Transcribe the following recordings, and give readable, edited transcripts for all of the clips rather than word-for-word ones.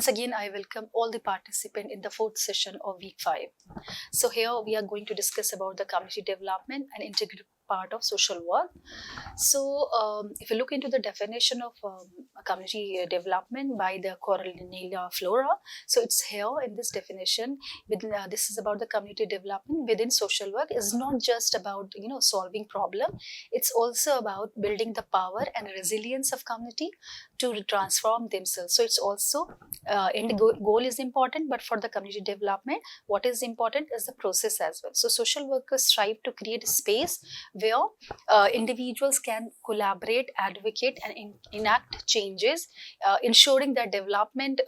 Once again, I welcome all the participants in the fourth session of week 5. So here we are going to discuss about the community development and integral part of social work. So if you look into the definition of community development by the Cornelia Flora, so it's here in this definition. This is about the community development within social work is not just about solving problem. It's also about building the power and resilience of community to transform themselves. So it's also end goal is important, but for the community development, what is important is the process as well. So social workers strive to create a space where individuals can collaborate, advocate, and enact changes, ensuring that development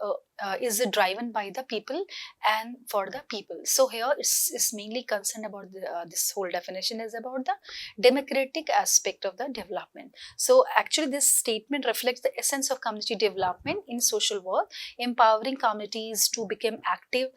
is driven by the people and for the people. So here it's mainly concerned about this whole definition is about the democratic aspect of the development. So actually this statement reflects the essence of community development in social work, empowering communities to become active,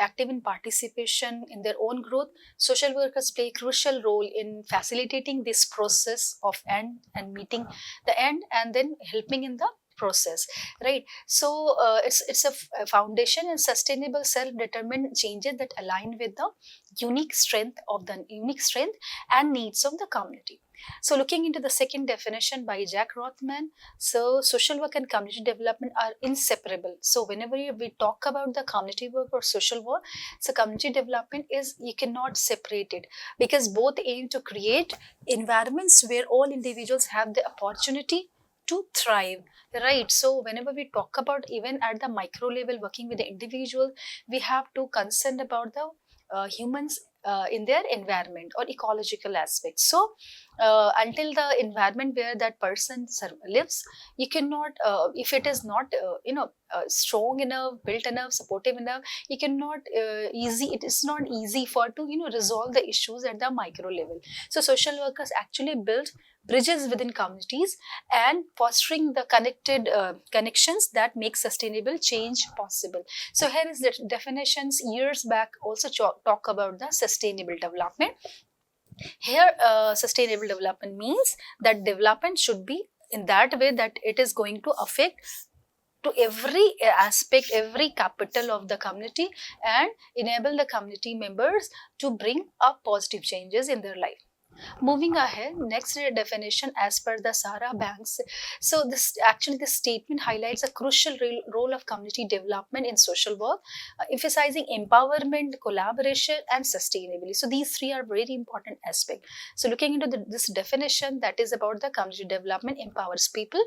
active in participation in their own growth. Social workers play a crucial role in facilitating this process of end and meeting the end and then helping in the process, right? So it's a foundation and sustainable self-determined changes that align with the unique strength and needs of the community. So looking into the second definition by Jack Rothman, so social work and community development are inseparable. So whenever we talk about the community work or social work, so community development is, you cannot separate it, because both aim to create environments where all individuals have the opportunity to thrive, right? So whenever we talk about even at the micro level working with the individual, we have to concern about the humans in their environment or ecological aspects. So until the environment where that person lives, you cannot if it is not strong enough, built enough, supportive enough, you cannot it is not easy for to resolve the issues at the micro level. So social workers actually build bridges within communities and fostering the connections that make sustainable change possible. So here is the definitions. Years back also talk about the sustainable development. Here sustainable development means that development should be in that way that it is going to affect to every aspect, every capital of the community, and enable the community members to bring up positive changes in their life. Moving ahead, next definition as per the Sarah Banks. So this statement highlights a crucial role of community development in social work, emphasizing empowerment, collaboration, and sustainability. So these three are very important aspects. So looking into this definition, that is about the community development empowers people,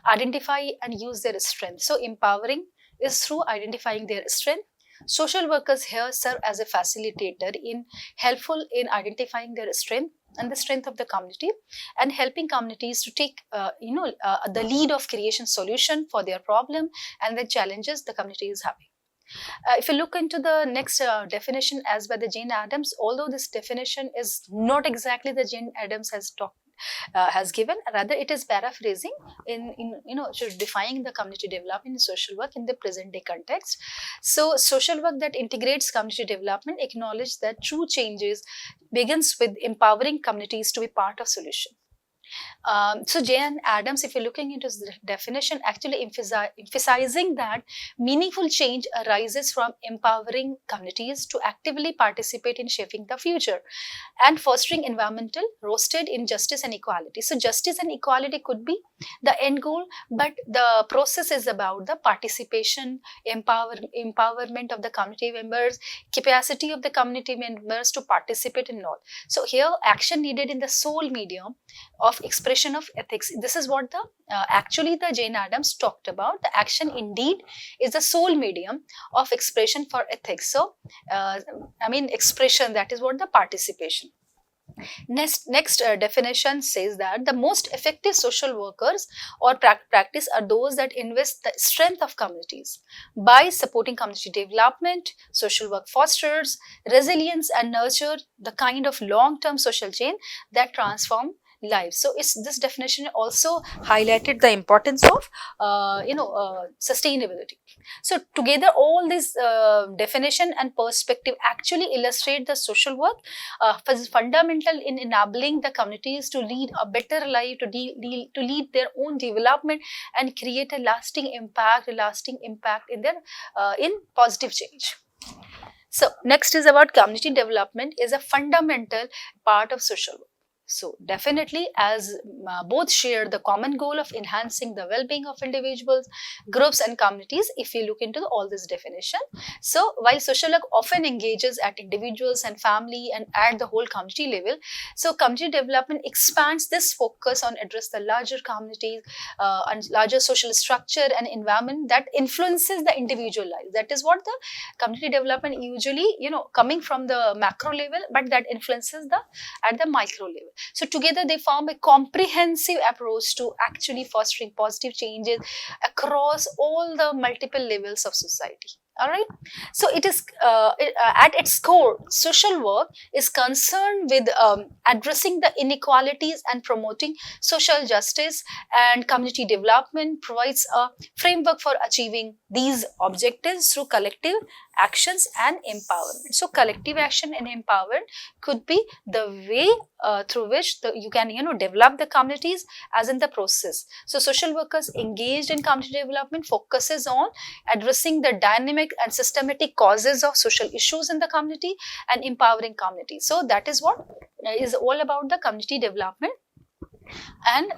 identify and use their strength. So empowering is through identifying their strength. Social workers here serve as a facilitator in helpful in identifying their strength and the strength of the community and helping communities to take the lead of creation solution for their problem and the challenges the community is having. If you look into the next definition as by the Jane Addams, although this definition is not exactly the Jane Addams has given, rather it is paraphrasing in defining the community development in social work in the present day context. So social work that integrates community development acknowledge that true changes begins with empowering communities to be part of solution. So Jane Addams, if you're looking into the definition, actually emphasizing that meaningful change arises from empowering communities to actively participate in shaping the future and fostering environmental rooted in justice and equality. So justice and equality could be the end goal, but the process is about the participation, empowerment of the community members, capacity of the community members to participate in all. So here action needed in the sole medium of expression of ethics. This is what the actually the Jane Addams talked about. The action indeed is the sole medium of expression for ethics. So expression, that is what the participation. Next definition says that the most effective social workers or practice are those that invest the strength of communities. By supporting community development, social work fosters resilience and nurture the kind of long-term social chain that transform lives. So this definition also highlighted the importance of sustainability. So together all this definition and perspective actually illustrate the social work is fundamental in enabling the communities to lead a better life, to lead their own development and create a lasting impact in their in positive change. So next is about community development is a fundamental part of social work. So definitely, as both share the common goal of enhancing the well-being of individuals, groups and communities, if you look into all this definition. So while social work often engages at individuals and family and at the whole community level, so community development expands this focus on address the larger communities and larger social structure and environment that influences the individual life. That is what the community development usually, coming from the macro level, but that influences the at the micro level. So together they form a comprehensive approach to actually fostering positive changes across all the multiple levels of society. All right. So it is at its core, social work is concerned with addressing the inequalities and promoting social justice, and community development provides a framework for achieving these objectives through collective actions and empowerment. So collective action and empowerment could be the way through which you can develop the communities as in the process. So social workers engaged in community development focuses on addressing the dynamic and systematic causes of social issues in the community and empowering communities. So that is what is all about the community development and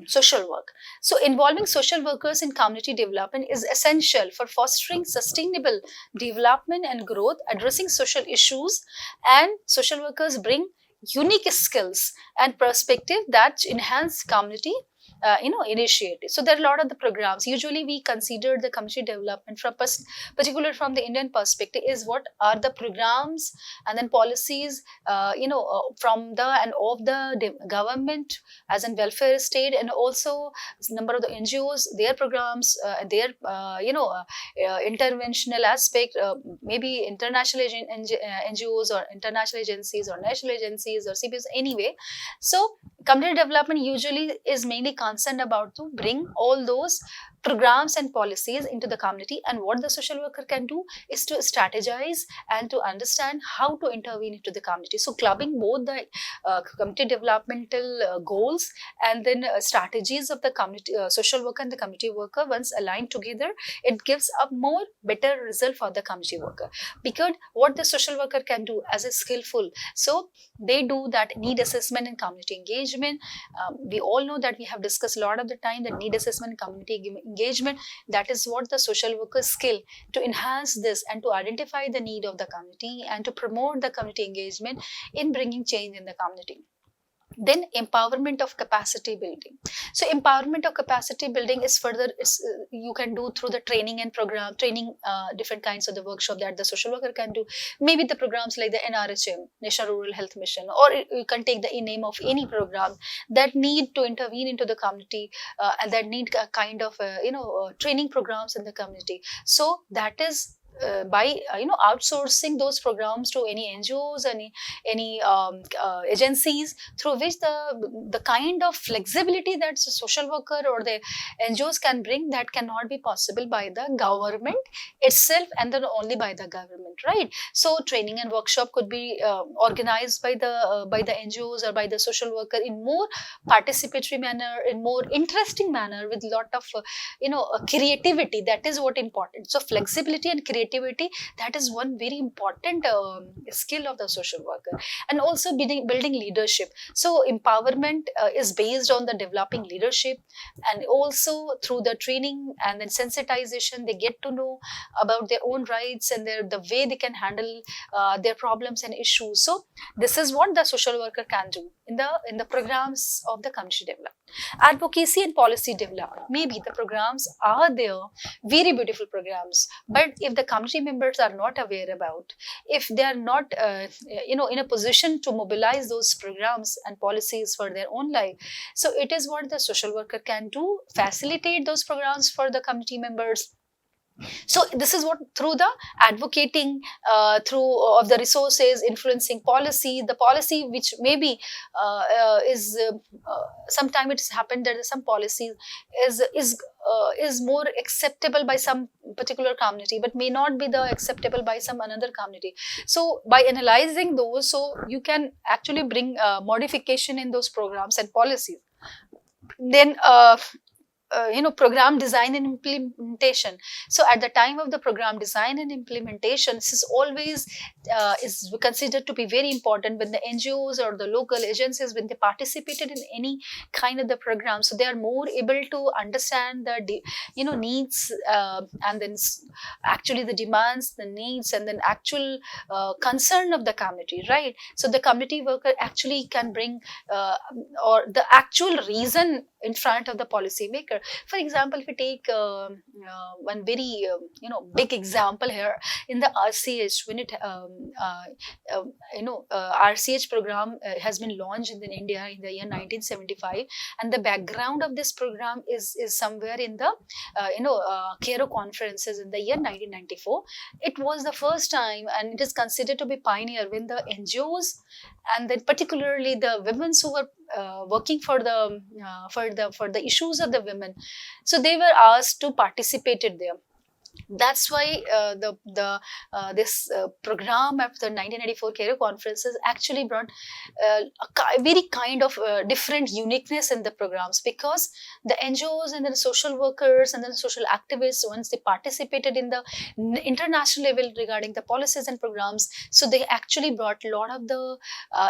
social work. So involving social workers in community development is essential for fostering sustainable development and growth, addressing social issues, and social workers bring unique skills and perspective that enhance community initiative. So there are a lot of the programs. Usually we consider the community development from particular from the Indian perspective is what are the programs and then policies from the and of the government as in welfare state, and also number of the NGOs, their programs, their interventional aspect, maybe international NGOs or international agencies or national agencies or CPS anyway. So community development usually is mainly concerned about to bring all those programs and policies into the community, and what the social worker can do is to strategize and to understand how to intervene into the community. So clubbing both the community developmental goals and then strategies of the community social worker and the community worker, once aligned together, it gives a more better result for the community worker. Because what the social worker can do as a skillful, so they do that need assessment and community engagement. We all know that we have discussed a lot of the time that need assessment and community engagement, that is what the social worker skill to enhance this and to identify the need of the community and to promote the community engagement in bringing change in the community. Then empowerment of capacity building. So empowerment of capacity building is further you can do through the training and program training, different kinds of the workshop that the social worker can do. Maybe the programs like the NRHM, National Rural Health Mission, or you can take the name of any program that need to intervene into the community and that need a kind of training programs in the community. So that is by outsourcing those programs to any NGOs, any agencies, through which the kind of flexibility that the social worker or the NGOs can bring, that cannot be possible by the government itself, and then only by the government, right? So training and workshop could be organized by the NGOs or by the social worker in more participatory manner, in more interesting manner, with lot of creativity. That is what important. So flexibility and creativity, that is one very important skill of the social worker. And also building leadership. So empowerment is based on the developing leadership, and also through the training and then sensitization, they get to know about their own rights and the way they can handle their problems and issues. So this is what the social worker can do in the programs of the community development. Advocacy and policy development. Maybe the programs are there, very beautiful programs, but if the community members are not aware about, if they are not in a position to mobilize those programs and policies for their own life, so it is what the social worker can do, facilitate those programs for the community members, So this is what, through the advocating, through of the resources, influencing policy, the policy which maybe is sometime it's happened that some policies is more acceptable by some particular community but may not be the acceptable by some another community. So by analyzing those, so you can actually bring modification in those programs and policies. Then program design and implementation. So at the time of the program design and implementation, this is always is considered to be very important when the NGOs or the local agencies, when they participated in any kind of the program, so they are more able to understand the needs, and then actually the demands, the needs, and then actual concern of the community, right? So the community worker actually can bring or the actual reason in front of the policy maker. For example, if we take one very big example here in the RCH, when it RCH program has been launched in India in the year 1975, and the background of this program is somewhere in the Cairo conferences in the year 1994. It was the first time, and it is considered to be pioneer when the NGOs, and then particularly the women who were working for the issues of the women, so they were asked to participate there. That's why this program of the 1994 Cairo conferences actually brought very kind of different uniqueness in the programs, because the NGOs and then social workers and then social activists, once they participated in the international level regarding the policies and programs, so they actually brought a lot of the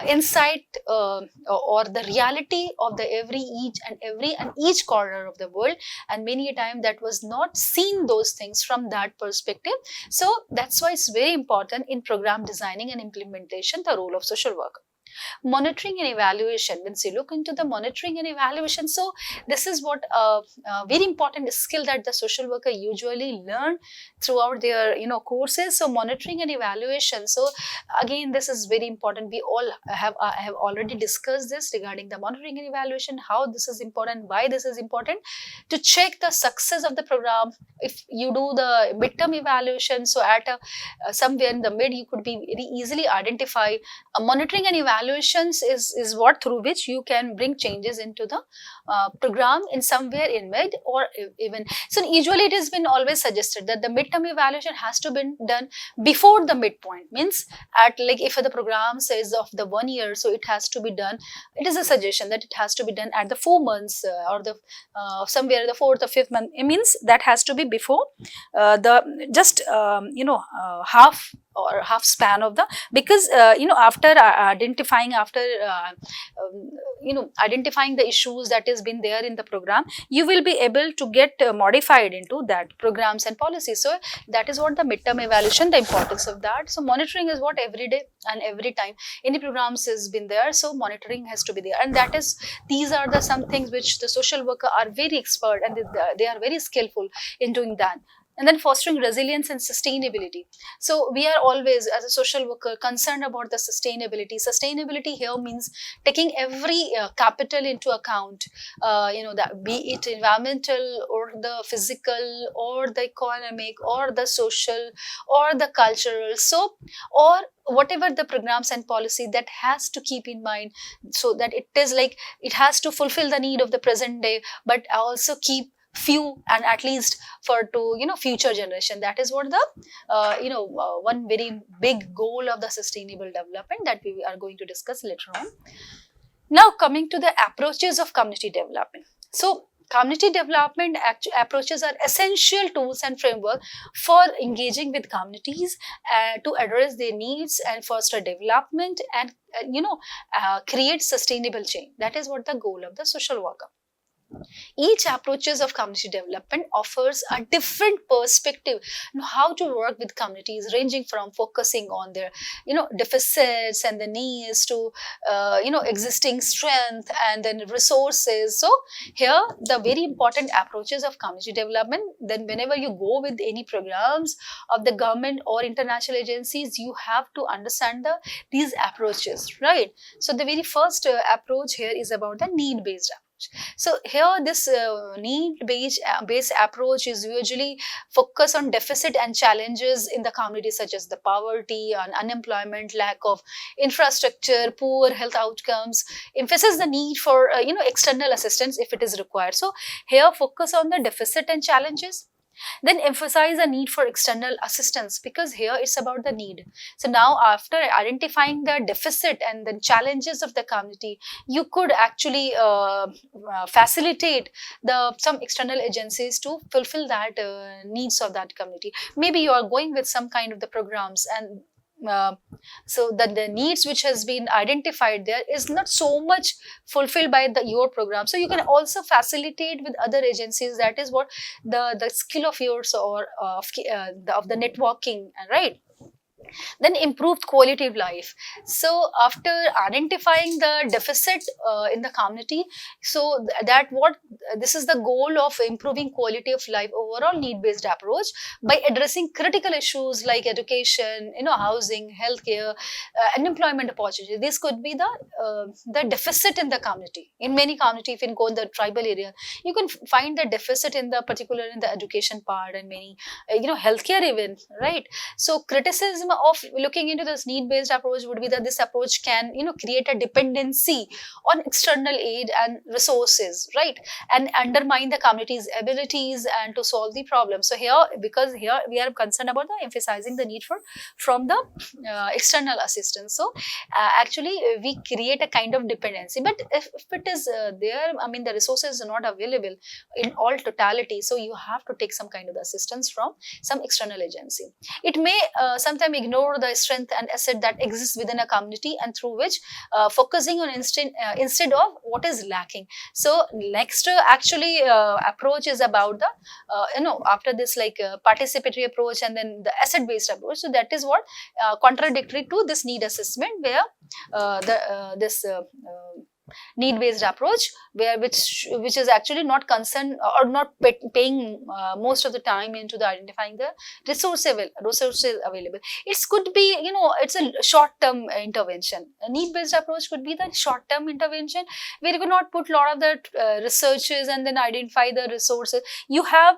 insight or the reality of the each and each corner of the world, and many a time that was not seen those things from that perspective. So that's why it's very important in program designing and implementation, the role of social work. Monitoring and evaluation, once you look into the monitoring and evaluation, so this is what very important skill that the social worker usually learn throughout their courses. So monitoring and evaluation, so again this is very important. We all have already discussed this regarding the monitoring and evaluation, how this is important, why this is important, to check the success of the program. If you do the midterm evaluation, so at somewhere in the mid you could be very easily identify monitoring and evaluations is what through which you can bring changes into the program in somewhere in mid or even. So usually it has been always suggested that the midterm evaluation has to be done before the midpoint, means at like if the program says of the 1 year, so it has to be done, it is a suggestion that it has to be done at the 4 months or the somewhere the 4th or 5th month. It means that has to be before the just half or half span of the, because after identifying identifying the issues that has been there in the program, you will be able to get modified into that programs and policies. So that is what the midterm evaluation, the importance of that. So monitoring is what every day and every time any programs has been there, so monitoring has to be there, and that is, these are the some things which the social worker are very expert and they are very skillful in doing that. And then fostering resilience and sustainability. So we are always, as a social worker, concerned about the sustainability. Sustainability here means taking every capital into account, that be it environmental or the physical or the economic or the social or the cultural. So, or whatever the programs and policy that has to keep in mind, so that it is like it has to fulfill the need of the present day, but also keep few and at least for to future generation. That is what the one very big goal of the sustainable development that we are going to discuss later on. Now coming to the approaches of community development. So community development approaches are essential tools and framework for engaging with communities to address their needs and foster development and create sustainable change. That is what the goal of the social worker. Each approaches of community development offers a different perspective on how to work with communities, ranging from focusing on their deficits and the needs to existing strength and then resources. So here the very important approaches of community development. Then whenever you go with any programs of the government or international agencies, you have to understand these approaches, right? So the very first approach here is about the need based. approach. So here this need-based approach is usually focus on deficit and challenges in the community, such as the poverty and unemployment, lack of infrastructure, poor health outcomes, emphasize the need for external assistance if it is required. So here focus on the deficit and challenges, then emphasize the need for external assistance, because here it's about the need. So now after identifying the deficit and the challenges of the community, you could actually facilitate some external agencies to fulfill that needs of that community. Maybe you are going with some kind of the programs, and so that the needs which has been identified there is not so much fulfilled by your program, so you can also facilitate with other agencies. That is what the skill of yours, or of the networking, right? Then improved quality of life. So after identifying the deficit in the community, so this is the goal of improving quality of life, overall need based approach, by addressing critical issues like education, housing, healthcare, and employment opportunity. This could be the deficit in the community. In many community, if you go in the tribal area, you can find the deficit in the particular in the education part, and many healthcare even, right? So criticism of looking into this need-based approach would be that this approach can create a dependency on external aid and resources, right, and undermine the community's abilities and to solve the problem. So here, because here we are concerned about the emphasizing the need from the external assistance. So actually we create a kind of dependency, but if it is there, I mean the resources are not available in all totality, so you have to take some kind of assistance from some external agency. It may sometimes ignore the strength and asset that exists within a community, and through which focusing on instead of what is lacking. So next actually approach is about the after this participatory approach and then the asset based approach. So that is what contradictory to this need assessment, where this need-based approach, which is actually not concerned or not paying most of the time into the identifying the resources available. It could be it's a short-term intervention. A need-based approach could be the short-term intervention where you cannot put a lot of the researches and then identify the resources. You have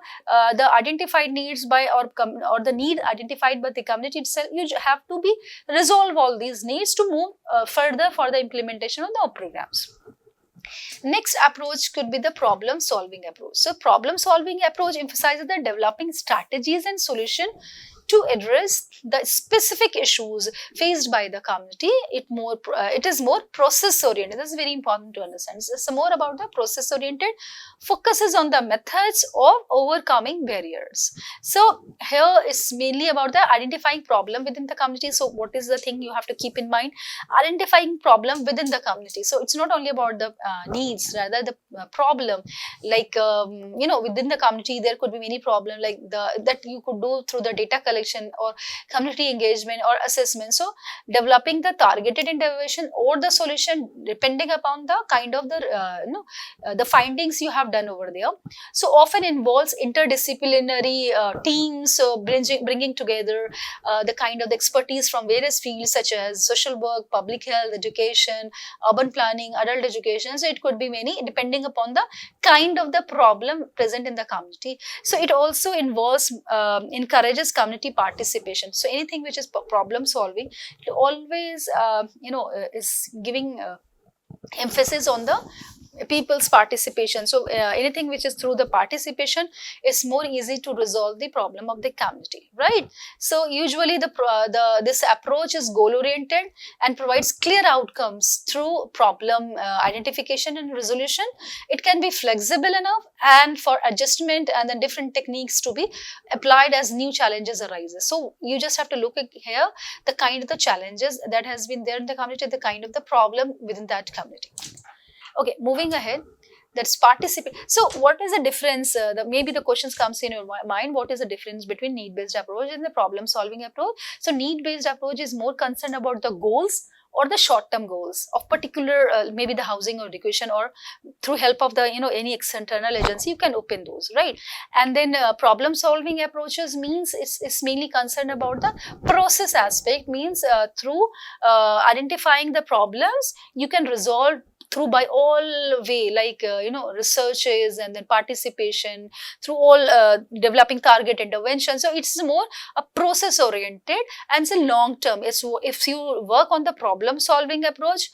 the identified needs by or the need identified by the community itself. You have to be resolve all these needs to move further for the implementation of the programs. Next approach could be the problem solving approach. So problem solving approach emphasizes the developing strategies and solution to address the specific issues faced by the community. It is more process oriented. This is very important to understand. It's more about the process oriented, focuses on the methods of overcoming barriers. So here it's mainly about the identifying problem within the community. So what is the thing you have to keep in mind? Identifying problem within the community. So it's not only about the needs, rather the problem, like within the community there could be many problems like that you could do through the data collection or community engagement or assessment. So developing the targeted intervention or the solution depending upon the kind of the findings you have done over there. So often involves interdisciplinary teams, so bringing together the kind of the expertise from various fields such as social work, public health, education, urban planning, adult education. So it could be many depending upon the kind of the problem present in the community. So it also involves encourages community participation. So anything which is problem solving, it always is giving emphasis on the people's participation. So anything which is through the participation is more easy to resolve the problem of the community, right? So usually this approach is goal oriented and provides clear outcomes through problem identification and resolution. It can be flexible enough and for adjustment and then different techniques to be applied as new challenges arises. So you just have to look at here the kind of the challenges that has been there in the community, the kind of the problem within that community. Okay, moving ahead, that's participate. So what is the difference? Maybe the questions comes in your mind, what is the difference between need-based approach and the problem-solving approach? So need-based approach is more concerned about the goals or the short-term goals of particular, maybe the housing or education, or through help of the any external agency, you can open those, right? And then problem-solving approaches means it's mainly concerned about the process aspect, means through identifying the problems, you can resolve through by all way, like researches and then participation through all developing target intervention. So it's more a process oriented and it's a long term. It's if you work on the problem solving approach,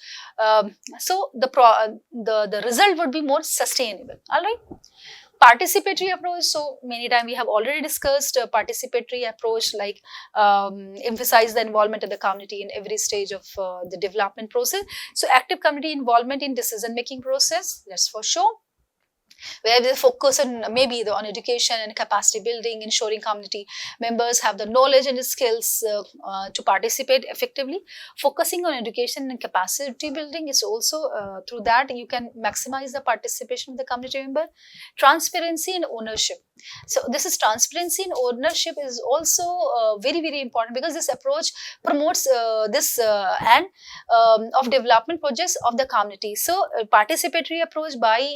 so the result would be more sustainable. All right. Participatory approach, so many times we have already discussed participatory approach, like emphasize the involvement of the community in every stage of the development process. So active community involvement in decision making process, that's for sure, where they focus on maybe on education and capacity building, ensuring community members have the knowledge and the skills to participate effectively. Focusing on education and capacity building is also through that you can maximize the participation of the community member. Transparency and ownership. So this is transparency and ownership is also very important, because this approach promotes this and of development projects of the community. So participatory approach, by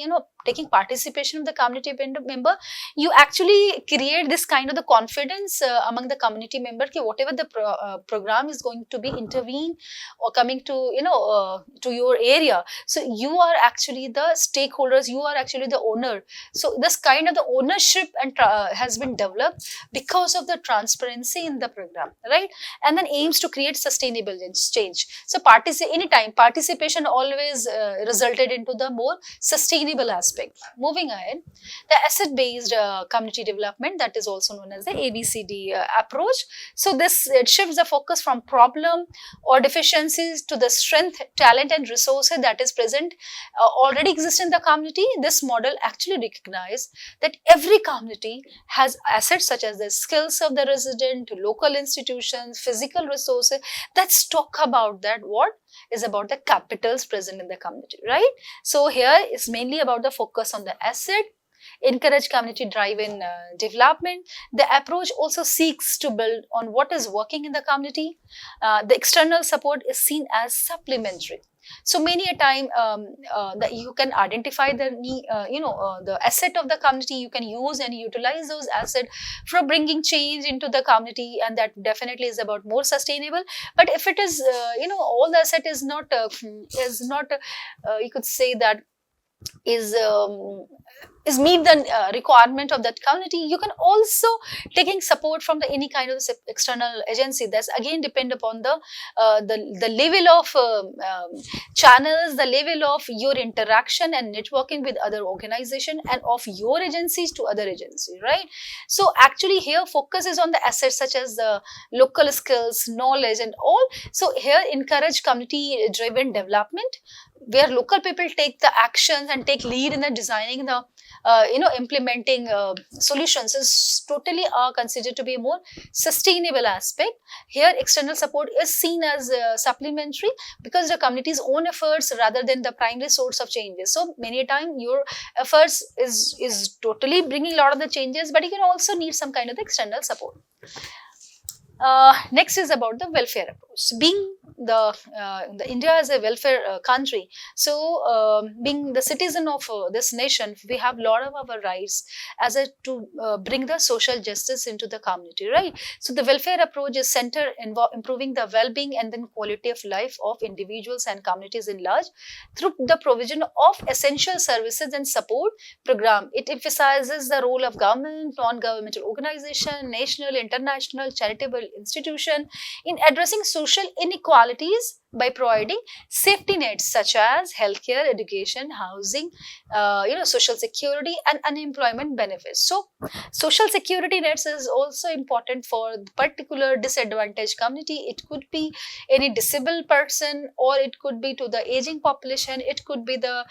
taking participation of the community member, you actually create this kind of the confidence among the community member ki whatever the program is going to be intervene or coming to to your area, so you are actually the stakeholders, you are actually the owner. So this kind of the ownership and has been developed because of the transparency in the program, right? And then aims to create sustainable change. So anytime participation always resulted into the more sustainable aspect. Moving ahead, the asset based community development, that is also known as the ABCD approach. So this it shifts the focus from problem or deficiencies to the strength, talent and resources that is present already exist in the community. This model actually recognizes that every community has assets such as the skills of the resident, local institutions, physical resources. Let's talk about that. What is about the capitals present in the community, right? So here is mainly about the focus on the asset, encourage community drive-in development. The approach also seeks to build on what is working in the community. The external support is seen as supplementary. So many a time that you can identify the the asset of the community, you can use and utilize those assets for bringing change into the community, and that definitely is about more sustainable. But if it is all the asset is not you could say that is meet the requirement of that community, you can also taking support from the any kind of external agency. That's again depend upon the level of channels, the level of your interaction and networking with other organization and of your agencies to other agencies, right? So actually here focus is on the assets such as the local skills, knowledge and all. So here encourage community driven development, where local people take the actions and take lead in the designing the implementing solutions is totally considered to be a more sustainable aspect. Here external support is seen as supplementary, because the community's own efforts rather than the primary source of changes. So many a time your efforts is totally bringing a lot of the changes, but you can also need some kind of external support. Next is about the welfare approach. Being the India is a welfare country, so being the citizen of this nation, we have a lot of our rights as to bring the social justice into the community, right? So the welfare approach is centered in improving the well-being and then quality of life of individuals and communities in large through the provision of essential services and support program. It emphasizes the role of government, non-governmental organization, national, international, charitable institution in addressing social inequalities by providing safety nets such as healthcare, education, housing, social security and unemployment benefits. So social security nets is also important for the particular disadvantaged community. It could be any disabled person, or it could be to the aging population, it could be the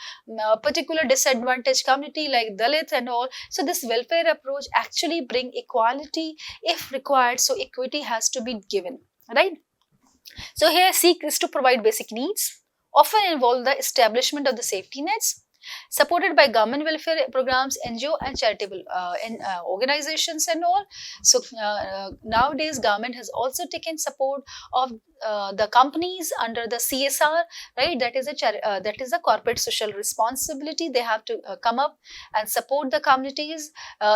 particular disadvantaged community like Dalit and all. So this welfare approach actually bring equality if required, so equity has to be given, right? So here seek is to provide basic needs, often involve the establishment of the safety nets, supported by government welfare programs, NGO and charitable organizations and all. So nowadays government has also taken support of the companies under the CSR, right? That is a corporate social responsibility. They have to come up and support the communities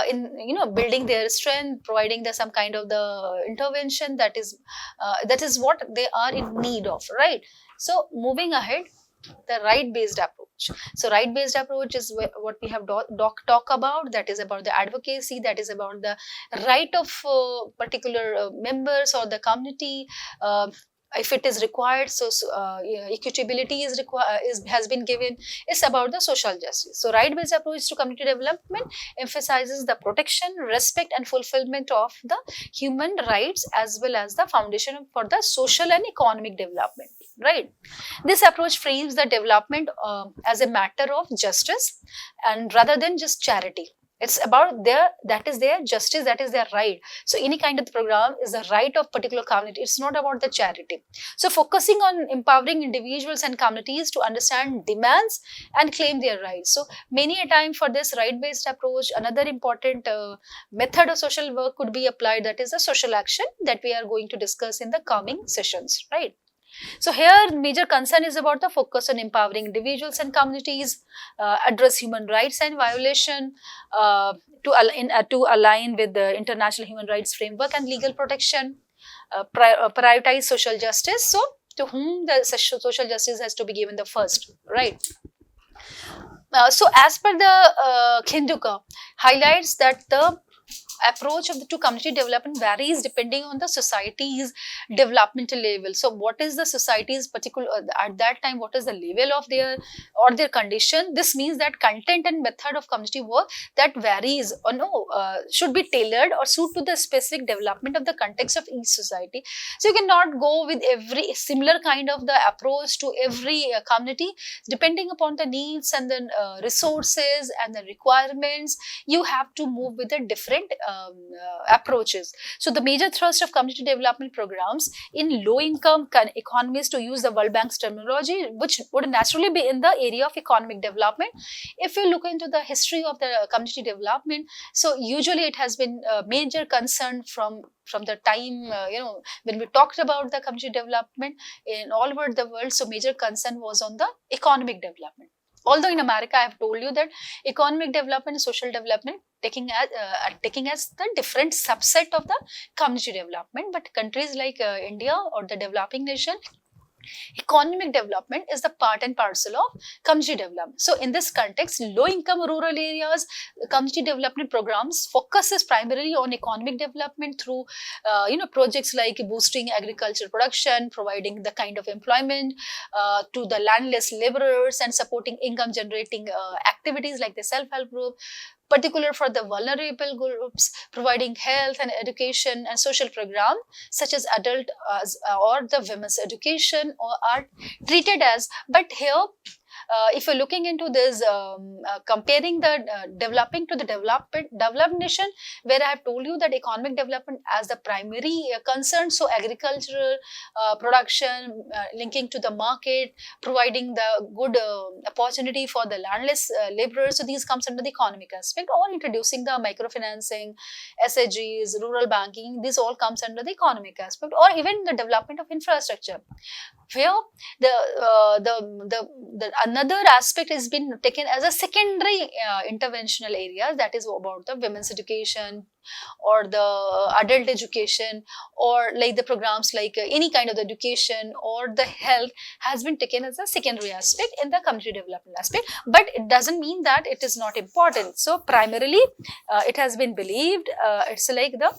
in building their strength, providing some kind of the intervention that is what they are in need of, right? So moving ahead, The right-based approach. So right-based approach is what we have talk about. That is about the advocacy. That is about the right of particular members or the community. If it is required, yeah, equitability is required, has been given. It's about the social justice. So right-based approach to community development emphasizes the protection, respect, and fulfillment of the human rights, as well as the foundation for the social and economic development. Right. This approach frames the development as a matter of justice, and rather than just charity. It's about that is their justice, that is their right. So any kind of program is the right of particular community. It's not about the charity. So focusing on empowering individuals and communities to understand demands and claim their rights. So many a time for this right-based approach, another important method of social work could be applied, that is the social action that we are going to discuss in the coming sessions, right? So here major concern is about the focus on empowering individuals and communities, address human rights and violation, to align with the international human rights framework and legal protection, prioritize social justice. So to whom the social justice has to be given the first, right? So as per the Khenduka highlights that the approach of the to community development varies depending on the society's developmental level. So what is the society's particular at that time, what is the level of their or their condition? This means that content and method of community work that varies or should be tailored or suit to the specific development of the context of each society. So you cannot go with every similar kind of the approach to every community. Depending upon the needs and the resources and the requirements, you have to move with a different approaches. So the major thrust of community development programs in low income economies, to use the World Bank's terminology, which would naturally be in the area of economic development. If you look into the history of the community development, so usually it has been a major concern from the time when we talked about the community development in all over the world. So major concern was on the economic development. Although in America, I have told you that economic development and social development taking as the different subset of the community development, but countries like India or the developing nation, economic development is the part and parcel of community development. So in this context, low income rural areas community development programs focuses primarily on economic development through projects like boosting agricultural production, providing the kind of employment to the landless laborers, and supporting income generating activities like the self-help group, particular for the vulnerable groups, providing health and education and social program such as adult or the women's education or are treated as. But here if you're looking into this, comparing the developing to the developed nation, where I have told you that economic development as the primary concern, so agricultural production, linking to the market, providing the good opportunity for the landless laborers, so these comes under the economic aspect, or introducing the microfinancing, SHGs, rural banking, this all comes under the economic aspect, or even the development of infrastructure, where the another aspect has been taken as a secondary interventional area, that is about the women's education or the adult education, or like the programs like any kind of education or the health has been taken as a secondary aspect in the community development aspect. But it doesn't mean that it is not important. So primarily it has been believed, it's like the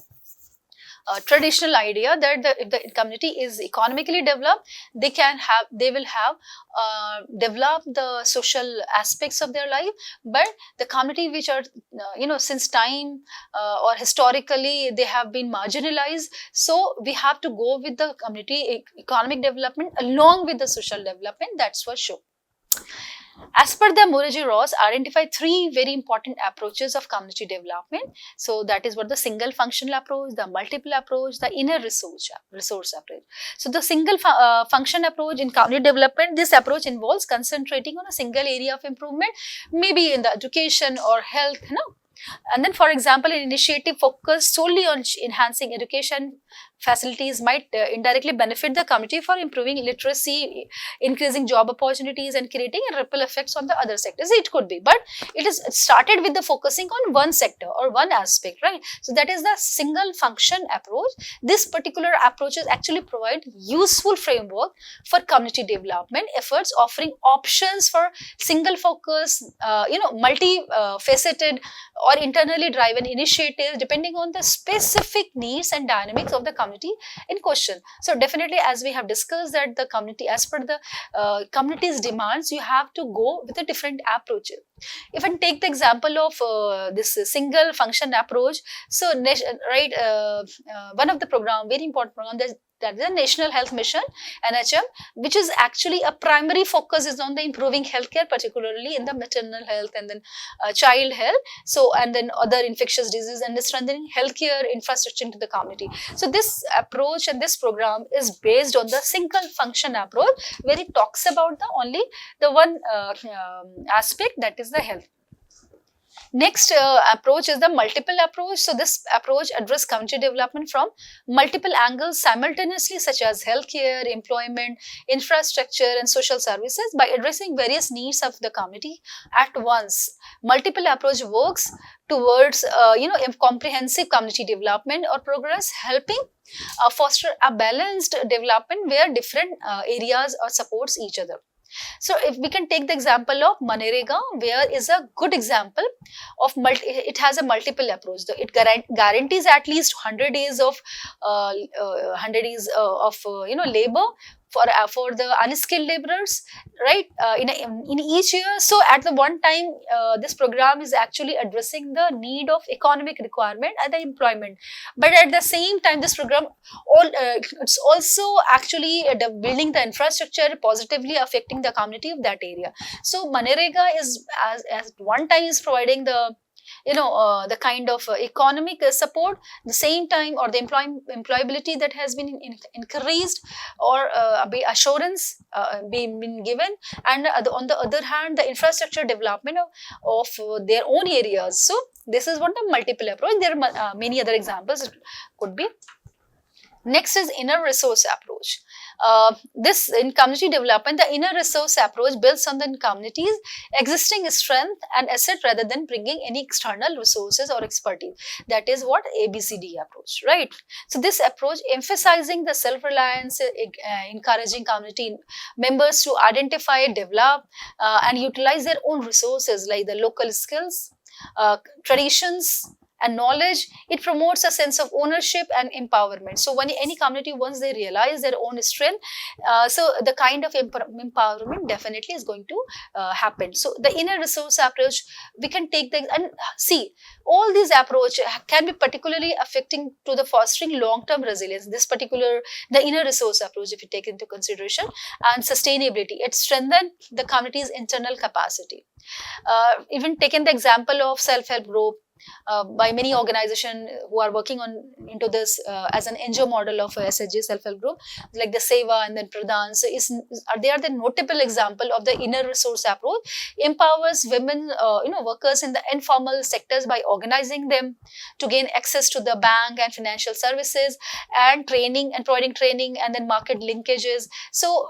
traditional idea that if the community is economically developed, they will have developed the social aspects of their life. But the community which are since time or historically they have been marginalized, so we have to go with the community economic development along with the social development. That's for sure. As per the Mukherjee-Ross, identify three very important approaches of community development. So that is what the single functional approach, the multiple approach, the inner resource approach. So the single function approach in community development, this approach involves concentrating on a single area of improvement, maybe in the education or health, And then, for example, an initiative focused solely on enhancing education facilities might indirectly benefit the community for improving literacy, increasing job opportunities, and creating a ripple effects on the other sectors. It could be, but it started with the focusing on one sector or one aspect, right? So that is the single function approach. This particular approach is actually provide useful framework for community development efforts, offering options for single focus, multi-faceted or internally driven initiatives depending on the specific needs and dynamics of the community in question. So definitely, as we have discussed, that the community, as per the community's demands, you have to go with a different approach. If I take the example of this single function approach, so one of the program, very important program, that is the National Health Mission, NHM, which is actually a primary focus is on the improving healthcare, particularly in the maternal health and then child health. So, and then other infectious diseases, and strengthening healthcare infrastructure into the community. So this approach and this program is based on the single function approach, where it talks about the one aspect, that is the health. Next approach is the multiple approach. So this approach addresses community development from multiple angles simultaneously, such as healthcare, employment, infrastructure, and social services, by addressing various needs of the community at once. Multiple approach works towards comprehensive community development or progress, helping foster a balanced development where different areas or supports each other. So if we can take the example of Manrega, where is a good example of it has a multiple approach. It guarantees at least 100 days of labor for the unskilled laborers, right, in each year. So at the one time, this program is actually addressing the need of economic requirement and the employment, but at the same time this program it's also actually building the infrastructure, positively affecting the community of that area. So Manrega is as one time is providing the the kind of economic support, the same time, or the employability that has been increased, or be assurance been given, and on the other hand, the infrastructure development of their own areas. So this is what the multiple approach. There are many other examples could be. Next is inner resource approach. This in community development, the inner resource approach builds on the community's existing strength and asset rather than bringing any external resources or expertise. That is what ABCD approach, right? So this approach emphasizing the self-reliance, encouraging community members to identify, develop, and utilize their own resources like the local skills, traditions, and knowledge. It promotes a sense of ownership and empowerment. So when any community, once they realize their own strength, so the kind of empowerment definitely is going to happen. So the inner resource approach, we can take and see all these approach can be particularly affecting to the fostering long-term resilience. This particular, the inner resource approach, if you take into consideration, and sustainability, it strengthens the community's internal capacity. Even taken the example of self-help group, by many organizations who are working on into this as an NGO model of SHG self-help group, like the Seva and then Pradhan. So they are the notable example of the inner resource approach. Empowers women, workers in the informal sectors by organizing them to gain access to the bank and financial services, and training and providing training, and then market linkages. So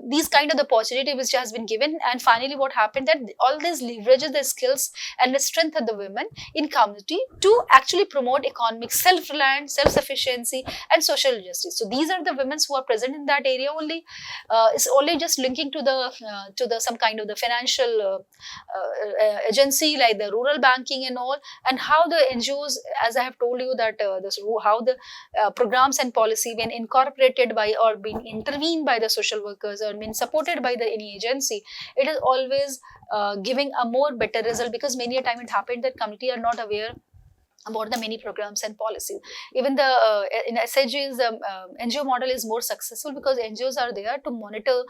these kind of the opportunity which has been given, and finally what happened, that all these leverages the skills and the strength of the women in community to actually promote economic self-reliance, self-sufficiency, and social justice. So these are the women who are present in that area only. It's only just linking to the some kind of the financial agency like the rural banking and all, and how the NGOs, as I have told you, that how the programs and policy when incorporated by or being intervened by the social workers or being supported by the any agency, it is always giving a more better result, because many a time it happened that community are not aware about the many programs and policies. Even the in SHG's NGO model is more successful because NGOs are there to monitor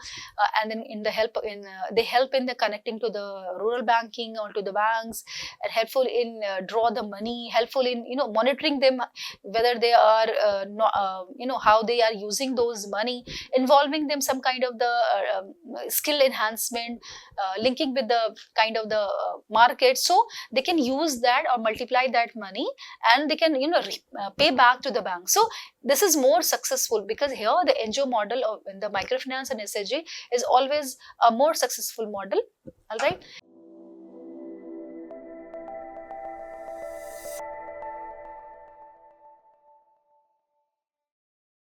and then they help in the connecting to the rural banking or to the banks, and helpful in draw the money, helpful in monitoring them whether they are how they are using those money, involving them some kind of the skill enhancement, linking with the kind of the market, so they can use that or multiply that money money and they can pay back to the bank. So this is more successful because here the NGO model of in the microfinance and SHG is always a more successful model. All right.